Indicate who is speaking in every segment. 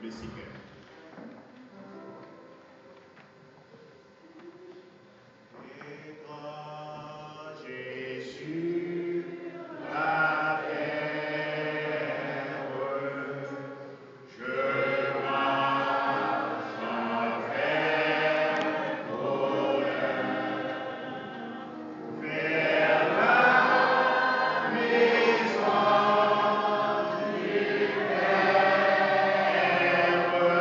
Speaker 1: le Seigneur. Et quand Jésus la terre, je marche avec bonheur vers la maison du Père.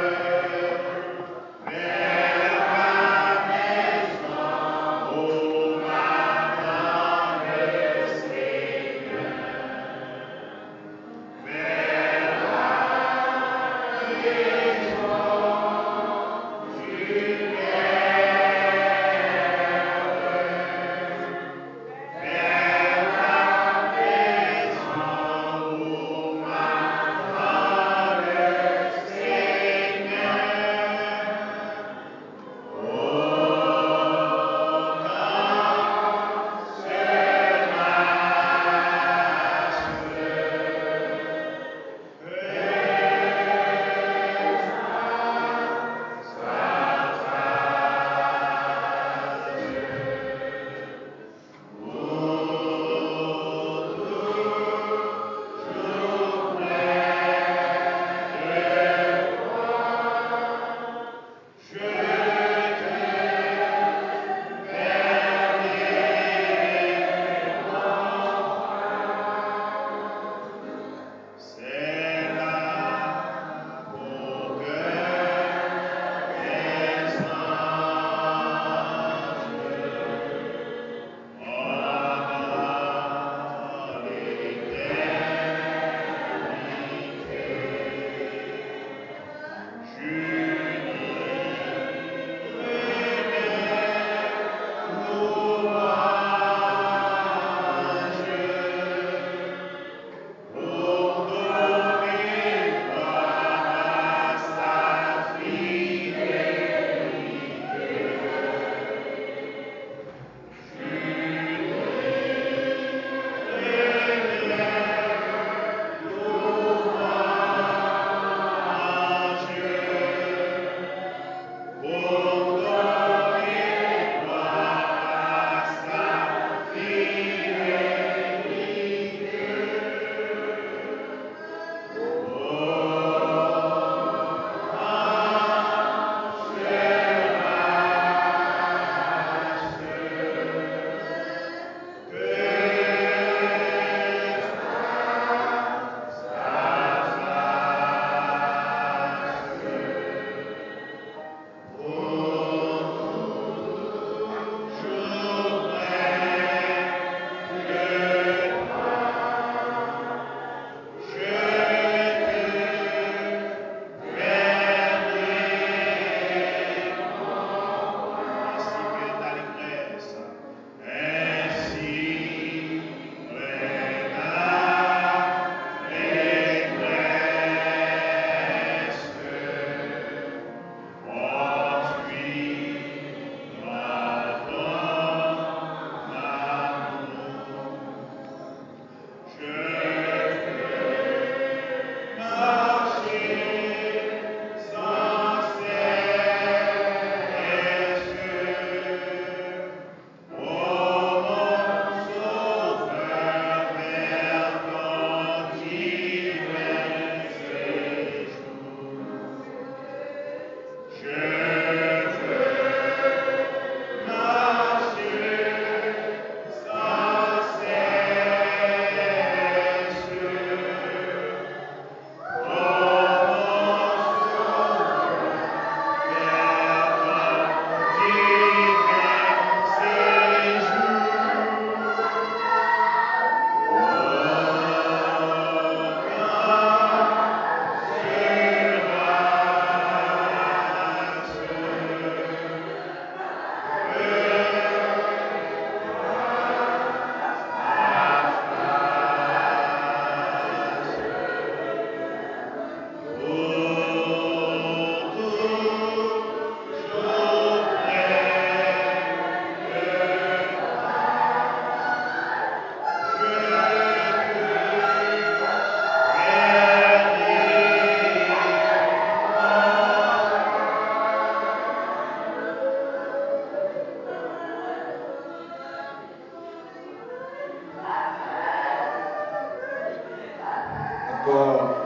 Speaker 2: Encore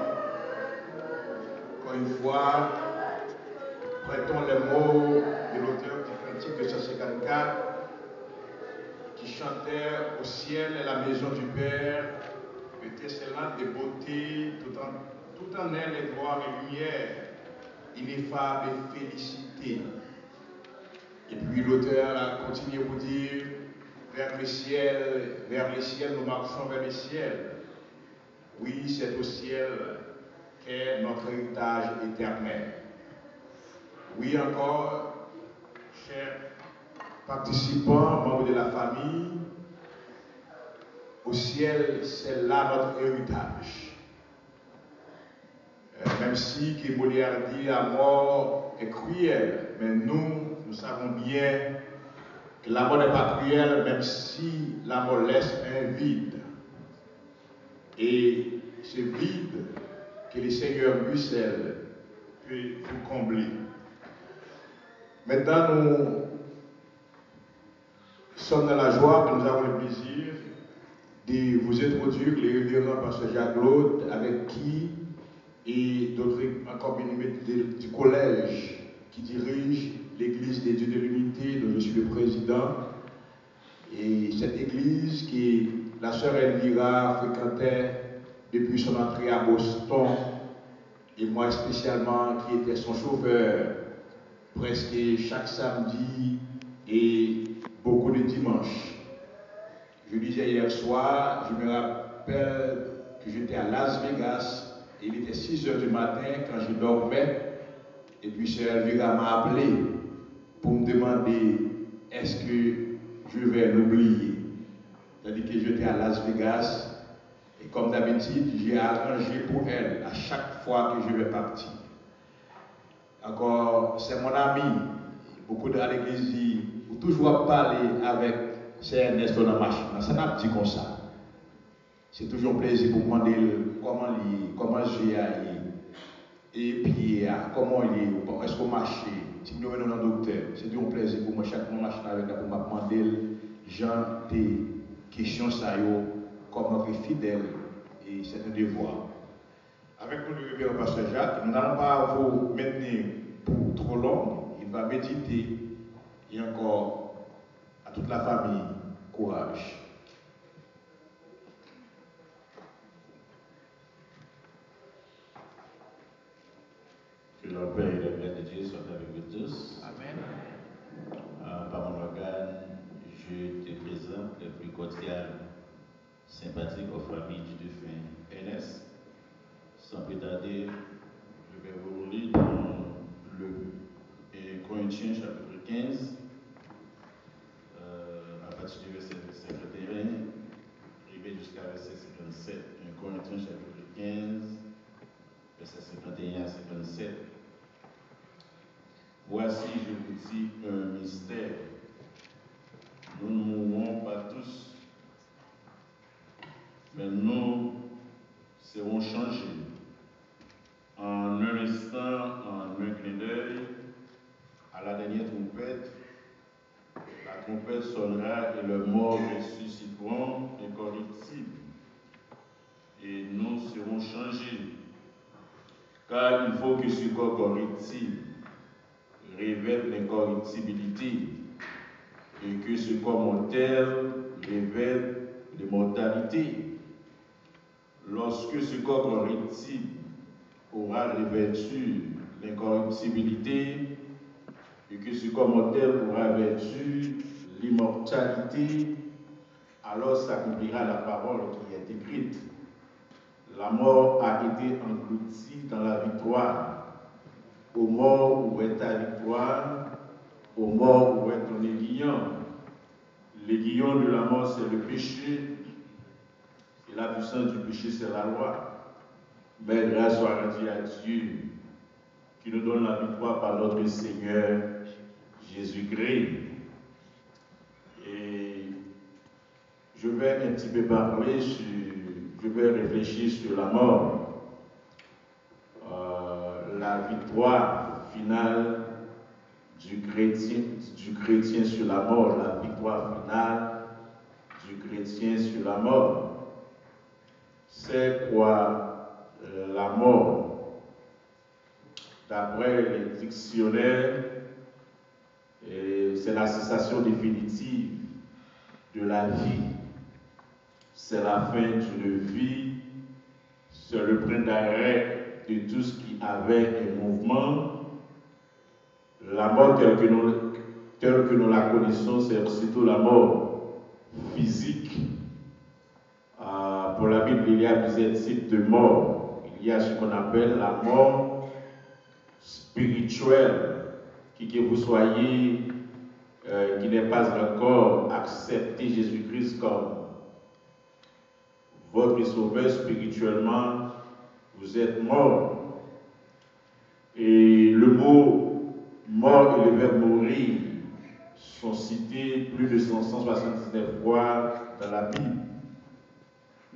Speaker 2: une fois, prêtons les mots de l'auteur du cantique de 154 qui chantait au ciel et la maison du Père, étincelante de beauté, tout en elle est gloire et lumière, ineffable et félicité. Et puis l'auteur a continué pour dire, vers les ciels, nous marchons vers les ciels. Oui, c'est au ciel qu'est notre héritage éternel. Oui, encore, chers participants, membres de la famille, au ciel, c'est là notre héritage. Même si, que Molière dit, la mort est cruelle, mais nous savons bien que la mort n'est pas cruelle, même si la mort laisse un vide. Et ce vide que le Seigneur Bruxelles peut vous combler. Maintenant, nous sommes dans la joie, nous avons le plaisir de vous introduire les révérends pasteur Jacques Claude, avec qui et d'autres encore bénémoines du collège qui dirige l'église des Dieux de l'Unité, dont je suis le président. Et cette église que la sœur Elvira fréquentait depuis son entrée à Boston, et moi spécialement qui était son chauffeur presque chaque samedi et beaucoup de dimanches. Je disais hier soir, je me rappelle que j'étais à Las Vegas, et il était 6 h du matin quand je dormais, et puis sœur Elvira m'a appelé pour me demander est-ce que je vais l'oublier. C'est-à-dire que j'étais à Las Vegas, et comme d'habitude, j'ai arrangé pour elle à chaque fois que je vais partir. Encore, c'est mon ami, beaucoup de l'église disent, vous toujours parler avec Sœur Ernest dans la machine, ça n'a pas dit comme ça. C'est toujours un plaisir pour me demander comment j'ai aillé, et puis comment il est, est-ce qu'on marche, si nous venons dans le docteur, c'est toujours un plaisir pour moi, chaque fois que avec pour me demander, genre des questions, ça y est, comme notre fidèle, et c'est un devoir. Avec nous, le révérend pasteur Jacques, nous n'allons pas vous maintenir pour trop long, il va méditer, et encore à toute la famille, courage.
Speaker 3: Que la paix et la grâce de Dieu soient avec vous tous.
Speaker 2: Amen.
Speaker 3: Par mon organe, je te présente les plus cordiales sympathiques aux familles du défunt Ernest. Sans plus tarder, je vais vous lire dans le Corinthiens chapitre 15, à partir du verset 51, arrivé jusqu'à verset 57. 1 Corinthiens chapitre 15, verset 51 à 57. Voici, je vous dis un mystère. Nous ne mourrons pas tous, mais nous serons changés. En un instant, en un clin d'œil, à la dernière trompette, la trompette sonnera et les morts ressusciteront incorruptibles. Et nous serons changés. Car il faut que ce corps corruptible révèle l'incorruptibilité et que ce corps mortel révèle l'immortalité. Lorsque ce corps corruptible aura revêtu l'incorruptibilité et que ce corps mortel aura revêtu l'immortalité, alors s'accomplira la parole qui est écrite. La mort a été engloutie dans la victoire. Aux morts, où est ta victoire? Aux morts, où est ton aiguillon? L'aiguillon de la mort, c'est le péché. Et la puissance du péché, c'est la loi. Mais grâce soit rendue à Dieu, qui nous donne la victoire par notre Seigneur Jésus-Christ. Et je vais un petit peu parler je vais réfléchir sur la mort. La victoire finale du chrétien sur la mort, la victoire finale du chrétien sur la mort. C'est quoi la mort. D'après les dictionnaires, c'est la cessation définitive de la vie. C'est la fin d'une vie, c'est le point d'arrêt de tout ce qui avait un mouvement. La mort telle que nous la connaissons, c'est surtout la mort physique. Pour la Bible, il y a plusieurs types de mort. Il y a ce qu'on appelle la mort spirituelle, qui que vous soyez, qui n'est pas encore accepté Jésus-Christ comme votre sauveur spirituellement, vous êtes mort. Et le mot mort et le verbe mourir sont cités plus de 179 fois dans la Bible.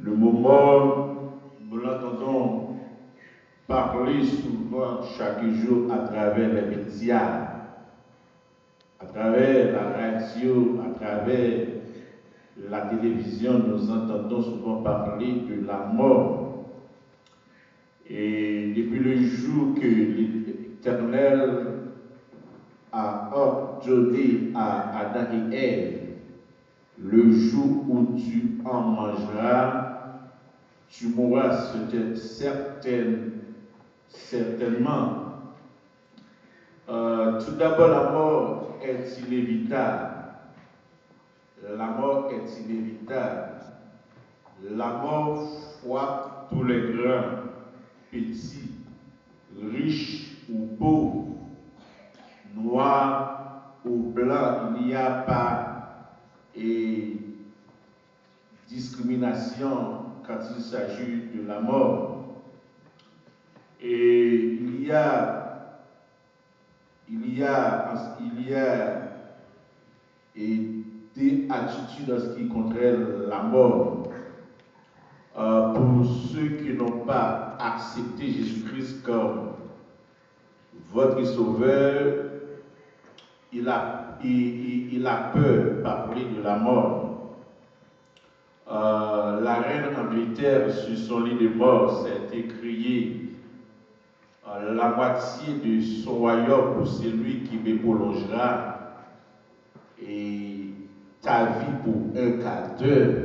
Speaker 3: Le mot mort, nous l'entendons parler souvent chaque jour à travers les médias, à travers la radio, à travers la télévision. Nous entendons souvent parler de la mort. Et depuis le jour que l'Éternel a ordonné à Adam et Ève, le jour où tu en mangeras, tu mourras certainement. Tout d'abord, la mort est inévitable. La mort est inévitable. La mort frappe tous les grands, petits, riches ou pauvres, noirs ou blancs. Il n'y a pas de discrimination quand il s'agit de la mort. Et il y a des attitudes en ce qui concerne la mort. Pour ceux qui n'ont pas accepté Jésus-Christ comme votre sauveur, il a peur parler de la mort. La reine Angleterre, sur son lit de mort, s'est écrié la moitié de son royaume pour celui qui me prolongera et ta vie pour un quart d'heure.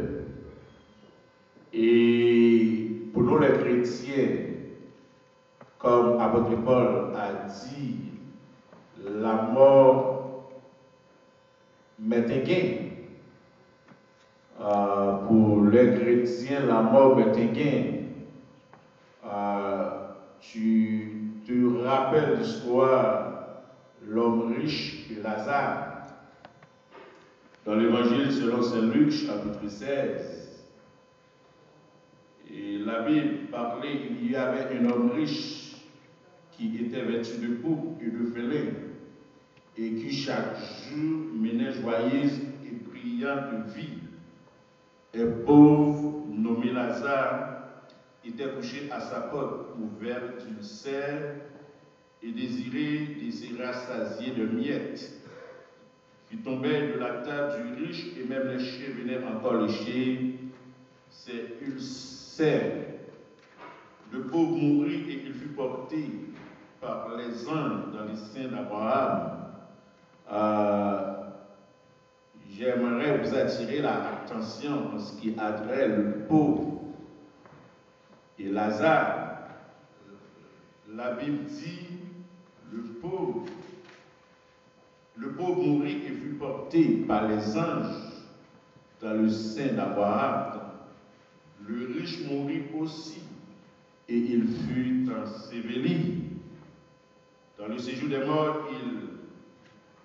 Speaker 3: Et pour nous les chrétiens, comme apôtre Paul a dit, la mort m'est un gain. Pour les chrétiens, la mort m'est un gain. Tu te rappelles l'histoire, l'homme riche et Lazare. Dans l'évangile selon saint Luc, chapitre 16, et la Bible parlait, il y avait un homme riche qui était vêtu de pourpre et de félin, et qui chaque jour menait joyeuse et brillante vie. Un pauvre nommé Lazare était couché à sa porte, couvert d'une serre, et désirait se rassasier de miettes qui tombaient de la table du riche, et même les chiens venaient encore lécher ses ulcères. Le pauvre mourut et il fut porté par les anges dans les seins d'Abraham. J'aimerais vous attirer l'attention en ce qui a trait le pauvre et Lazare. La Bible dit le pauvre mourut et fut porté par les anges dans le sein d'Abraham. Le riche mourut aussi et il fut enseveli. Dans le séjour des morts, il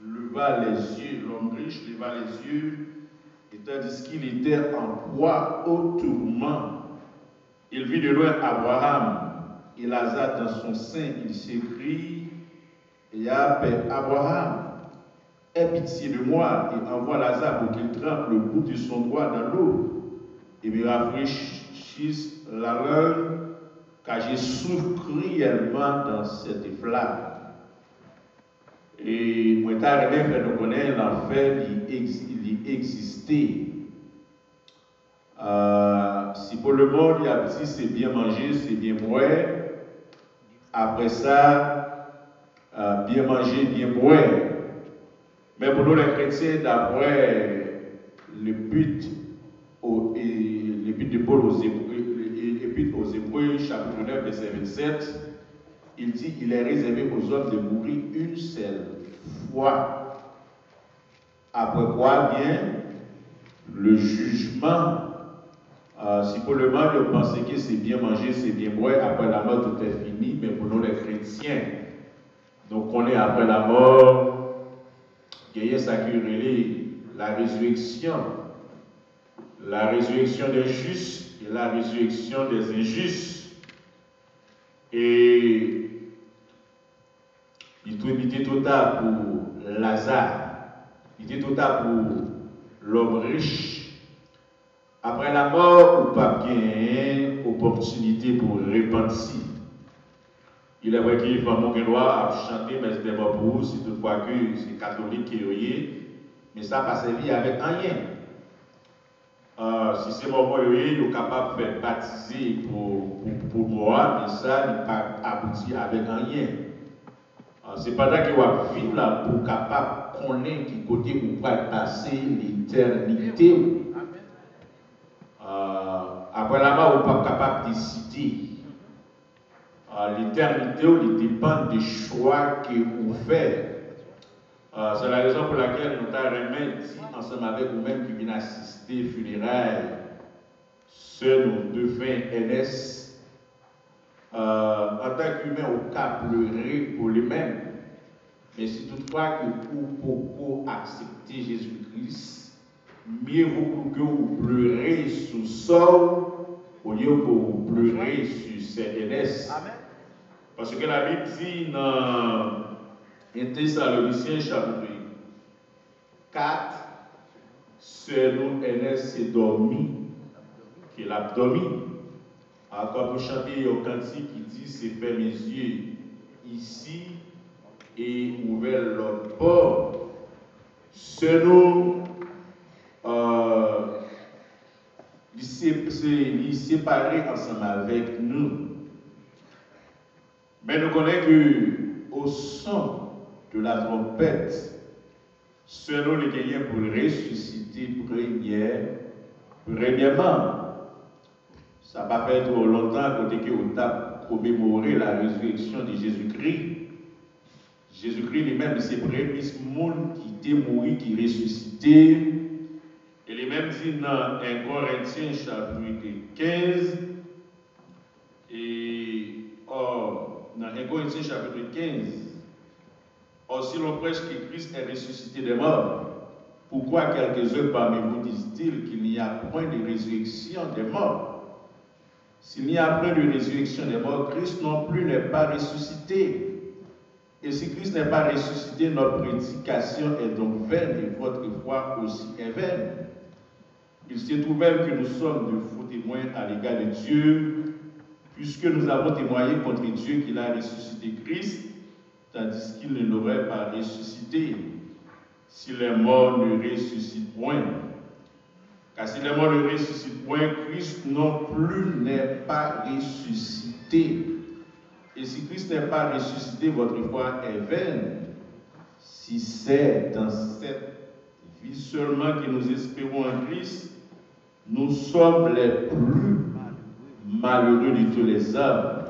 Speaker 3: leva les yeux, l'homme riche leva les yeux, et tandis qu'il était en proie au tourment, il vit de loin Abraham et Lazare dans son sein. Il s'écrie et appelle Abraham, aie pitié de moi et envoie Lazare pour qu'il trempe le bout de son doigt dans l'eau et me rafraîchisse la langue, car j'ai souffert cruellement dans cette flamme. Et moi, t'as fait nous connaître l'enfer, il existait. Si pour le monde, il y a petit, c'est bien manger, c'est bien boire, Après ça, bien manger, bien boire. Mais pour nous les chrétiens, d'après le but de Paul aux Hébreux, chapitre 9, verset 27, il dit il est réservé aux hommes de mourir une seule fois. Après quoi vient le jugement. Si pour le mal, vous pensez que c'est bien manger, c'est bien boire, après la mort tout est fini, mais pour nous les chrétiens, donc on est après la mort, il y a ça qui est la résurrection des justes et la résurrection des injustes. Et il était total pour Lazare, il était total pour l'homme riche. Après la mort, ou pas bien opportunité pour repentir. Il est vrai qu'il va mon droit à chanter, mais c'était pas pour vous, si toutefois que c'est catholique qui est, mais ça n'a pas servi avec rien. Si c'est mon moi, il est capable de faire baptiser pour moi, mais ça n'est pas abouti avec rien. C'est pendant qu'il va vivre là pour capable de connaître qui côté où va passer l'éternité. Après la mort, on n'est pas capable de décider. L'éternité, il dépend des choix que vous faites. C'est la raison pour laquelle nous avons dit ensemble avec vous-même qui viennent assister aux funérailles, seuls nos deux frères NS, en tant qu'humain, au cas pleurer pour lui-même. Mais si toutefois que pour accepter Jésus-Christ, mieux vaut que vous pleurez sous sol au lieu que vous pleurez sur ces NS. Amen. Parce que la Bible dit dans 1 Thessaloniciens chapitre 4, selon NS c'est dormi, qu'il a dormi. Quand vous chantez un cantique qui dit c'est fait mes yeux ici et ouvert l'autre bord, selon les séparer ensemble avec nous. Mais nous connaissons qu'au son de la trompette, selon les gagnants pour ressusciter premièrement, ça va pas faire trop longtemps côté que on a commémoré la résurrection de Jésus-Christ. Jésus-Christ lui-même, c'est le premier monde qui était mort, qui ressuscité. Et les mêmes dit dans 1 Corinthiens chapitre 15, et dans 1 Corinthiens chapitre 15, or si l'on prêche que Christ est ressuscité des morts, pourquoi quelques-uns parmi vous disent-ils qu'il n'y a point de résurrection des morts? S'il n'y a point de résurrection des morts, Christ non plus n'est pas ressuscité. Et si Christ n'est pas ressuscité, notre prédication est donc vaine et votre foi aussi est vaine. Il se trouve même que nous sommes de faux témoins à l'égard de Dieu, puisque nous avons témoigné contre Dieu qu'il a ressuscité Christ, tandis qu'il ne l'aurait pas ressuscité, si les morts ne ressuscitent point. Car si les morts ne ressuscitent point, Christ non plus n'est pas ressuscité. Et si Christ n'est pas ressuscité, votre foi est vaine. Si c'est dans cette vie seulement que nous espérons en Christ, nous sommes les plus malheureux de tous les hommes.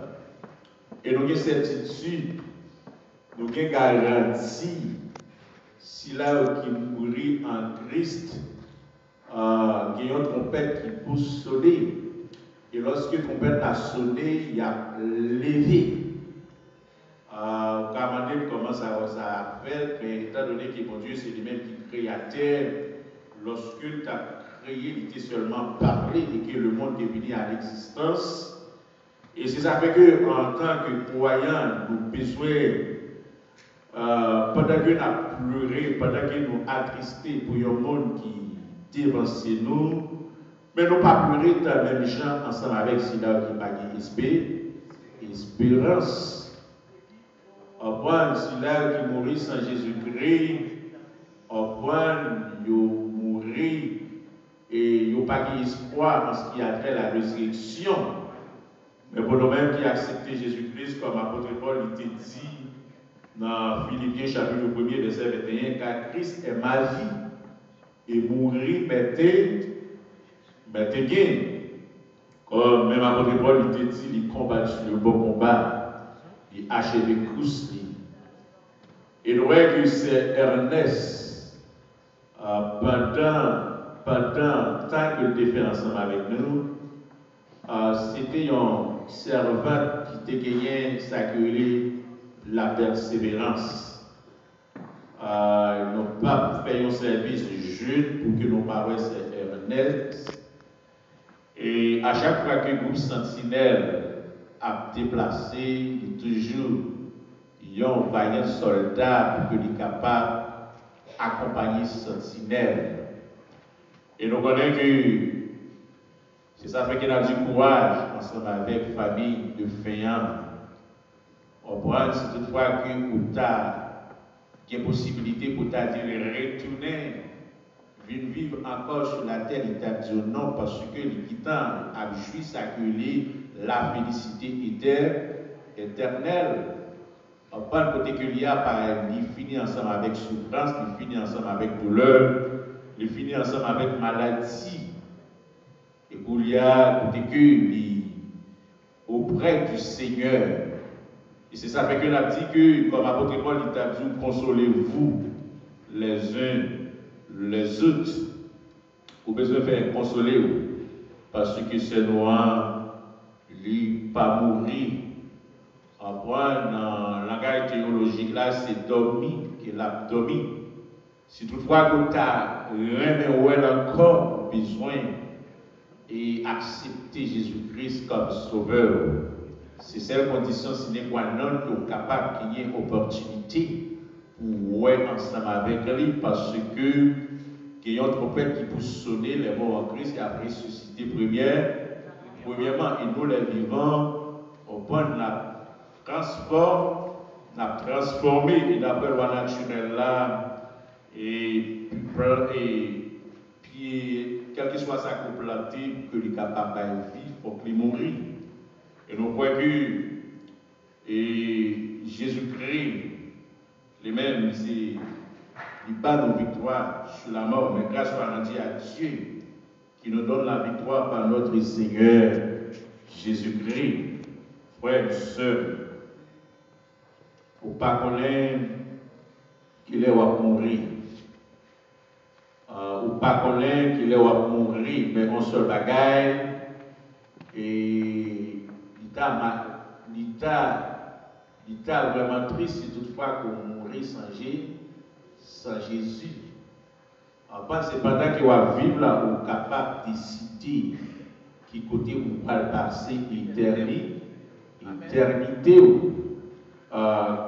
Speaker 3: Et nous avons certitude, nous avons garantie, si là qui mourit en Christ, il y a une trompette qui pousse sonner. Et lorsque la trompette a sonné, il a levé. Comment ça fait, mais étant donné que mon Dieu, c'est lui-même qui crée la terre, lorsque tu as créé, il était seulement parlé et que le monde est venu à l'existence. Et c'est ça fait que, en tant que croyants, nous besoin, pendant que nous avons pleuré, pendant que nous avons attristé pour un monde qui dévancé nous, mais nous pas pleurer dans les mêmes gens ensemble avec ceux-là qui n'ont pas espérance. Au point, ceux-là qui mourent sans Jésus-Christ, au point, ils mourent et ils n'ont pas d'espoir en ce qui a trait à la résurrection. Mais pour nous-mêmes qui acceptons Jésus-Christ, comme apôtre Paul il était dit dans Philippiens chapitre 1er, verset 21, car Christ est ma vie et mourir m'était gain. Comme même apôtre Paul il était dit, il combat sur le bon combat, il achève les courses. Et nous voyons que c'est Ernest, pendant le temps qu'il était fait ensemble avec nous, c'était un servant qui était gagné, s'accueillir la persévérance. Nous pas fait un service jeune pour que nos parents c'est Ernest. Et à chaque fois que le groupe Sentinelle a déplacé, il y a toujours un vaillant soldat pour qu'il soit capable d'accompagner Sentinelle. Et nous connaissons que c'est ça fait qu'il a du courage ensemble avec la famille de Féan. On prend si toutefois que vous avez une possibilité pour dire retourner, vivre encore sur la terre, il t'a dit non parce que le quittant a juste accueilli la félicité éternelle. On parle côté que il y a, il finit ensemble avec souffrance, il finit ensemble avec douleur, il finit ensemble avec maladie. Et pour il y a côté que auprès du Seigneur. Et c'est ça fait que l'a dit que, comme apôtre Paul, il t'a dit, consolez-vous les uns les autres. Vous avez besoin de faire consoler parce que c'est noir, il pas mourir. En point, dans le langage théologique, là, c'est dormi, qui est l'abdomen. Si toutefois que tu as rien encore besoin et accepter Jésus-Christ comme sauveur, c'est cette condition sine qua non que vous êtes capable qu'il y ait une opportunité pour être ensemble avec lui parce que qu'il y a un trompette qui peut sonner les morts en Christ et après ressusciter premièrement et nous les vivants au point de la transformé et d'après loi naturelle là et puis quel que soit sa complété que lui capable de vivre pour qu'il mourir. Et nous croyons que Jésus-Christ lui-même, il bat nos victoires sur la mort, mais grâce soit rendue à Dieu qui nous donne la victoire par notre Seigneur Jésus-Christ. Frères et sœurs, il ne faut pas connaître qu'il est à mourir. Ou pas connaître qu'il est à mourir, mais on se bagaille et il est vraiment triste si toutefois qu'on mourit sans Jésus. C'est pendant qu'il va vivre là, on est capable de décider qui côté où va passer l'éternité.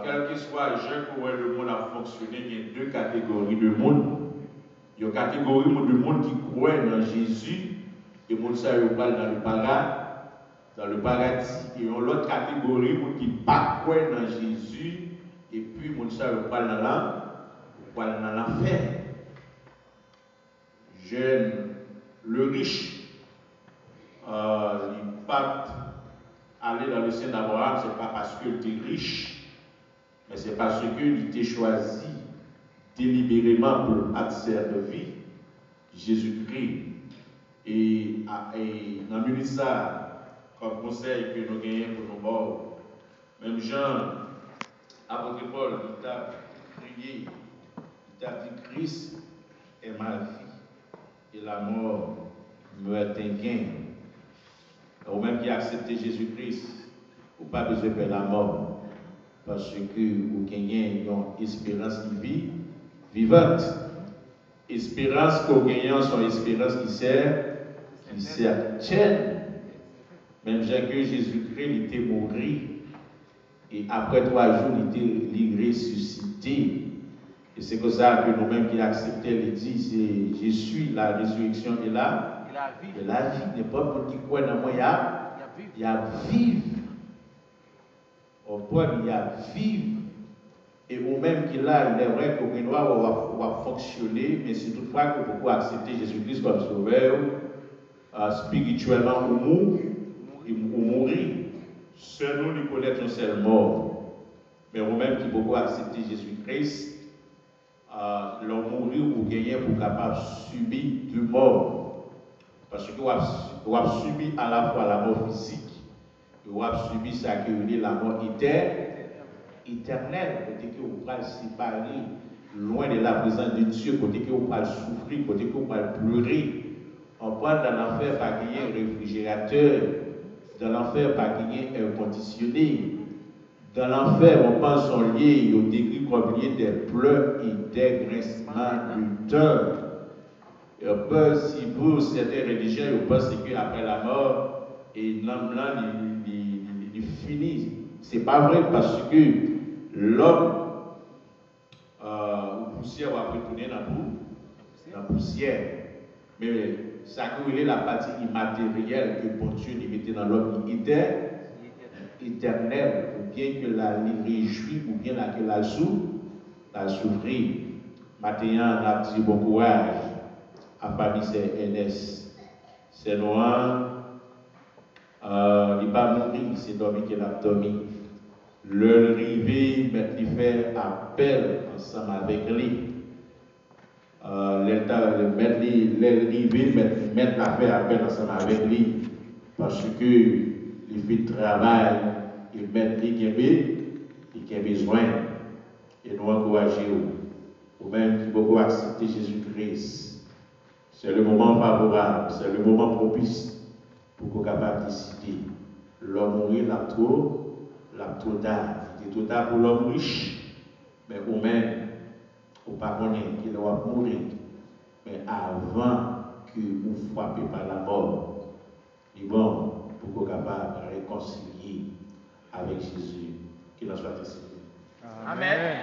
Speaker 3: Quel que soit le jeu où le monde a fonctionné, il y a deux catégories de monde. Il y a une catégorie de monde qui croit dans Jésus et monde ça parle dans le paradis. Et il y a l'autre catégorie de monde qui ne pas croit dans Jésus et puis monde ça parle dans l'enfer. Jeune, le riche, il pas aller dans le sein d'Abraham, ce n'est pas parce qu'il était riche, mais c'est parce qu'il était choisi délibérément pour servir Jésus-Christ. Et dans le ça, comme conseil que nous gagnons pour nos morts, même Jean, apôtre Paul, il a prié, il a dit Christ est ma vie et la mort me est un gain. Ou même qui a accepté Jésus-Christ, ou pas besoin de faire la mort, parce que vous gagnez une espérance de vie vivante. Espérance que vous gagnez, son espérance qui sert tienne. Même que Jésus-Christ il était mort et après 3 jours il était ressuscité. Et c'est comme ça que nous-mêmes qui acceptons, il dit, je suis la résurrection et la vie. N'importe qui croit dans moi, il y a vivre. Au point, il y a vivre. Et vous-même qui là, il est vrai que vous va fonctionner, mais c'est toutefois que vous pouvez accepter Jésus-Christ comme sauveur, spirituellement ou mourir. Seul nous, nous connaissons un seul mort. Mais vous-même qui beaucoup accepté Jésus-Christ, l'on mourir ou gagner pour capable subir du mort. Parce que vous avez subi à la fois la mort physique, vous avez subi ça qui est la mort éternelle, côté que vous pouvez séparer loin de la présence de Dieu, côté que vous pouvez souffrir, côté que vous pouvez pleurer. On prend dans l'enfer par gagner un réfrigérateur, dans l'enfer par gagner un conditionné. Dans l'enfer, on pense son lié, on décrit comme lié des pleurs et des grincements de dents. Et on peut, si pour certaines religions, on pense qu'après la mort, et l'homme là, il finit. C'est pas vrai parce que l'homme, aux poussières, va retourner dans la poussière. Mais ça est la partie immatérielle que bon Dieu lui mettait dans l'homme éternel, ou bien que la réjouit, ou bien que la souffrir. Maintenant, on a dit bon courage à famille c'est NS. C'est noir, il n'est pas mourir, c'est dormir qu'il a dormi. Le rivé, mettre lui faire appel ensemble avec lui. Mettre la faire appel ensemble avec lui. Parce que il fait le travail, il met lui qui a besoin. Et nous encourager ou même qui beaucoup accepter Jésus-Christ. C'est le moment favorable, c'est le moment propice pour qu'on soit capable de décider. L'homme mourir, la trop tard. Il est trop tard pour l'homme riche, mais ou même, ou pas connaître qu'il doit mourir. Mais avant que vous frappez par la mort, il est bon pour qu'on soit capable de réconcilier avec Jésus. Qu'il en soit ainsi.
Speaker 4: Amen.